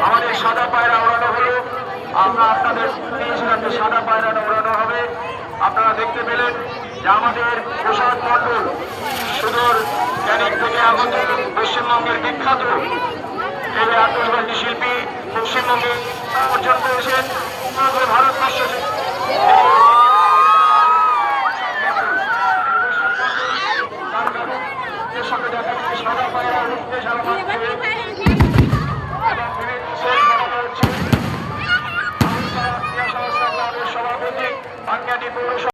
আমাদের সাদা পায়রা ওড়ানো হলো। আমরা আপনাদের সাদা পায়রা ওড়ানো হবে। আপনারা দেখতে পেলেন যে আমাদের প্রসাদ মণ্ডল সুদূর ক্যানিং থেকে আগত পশ্চিমবঙ্গের বিখ্যাত এই আতশবাজি শিল্পী পশ্চিমবঙ্গে পর্যন্ত এসেছেন ভারতবর্ষ সাদা পায়রা সভাপতি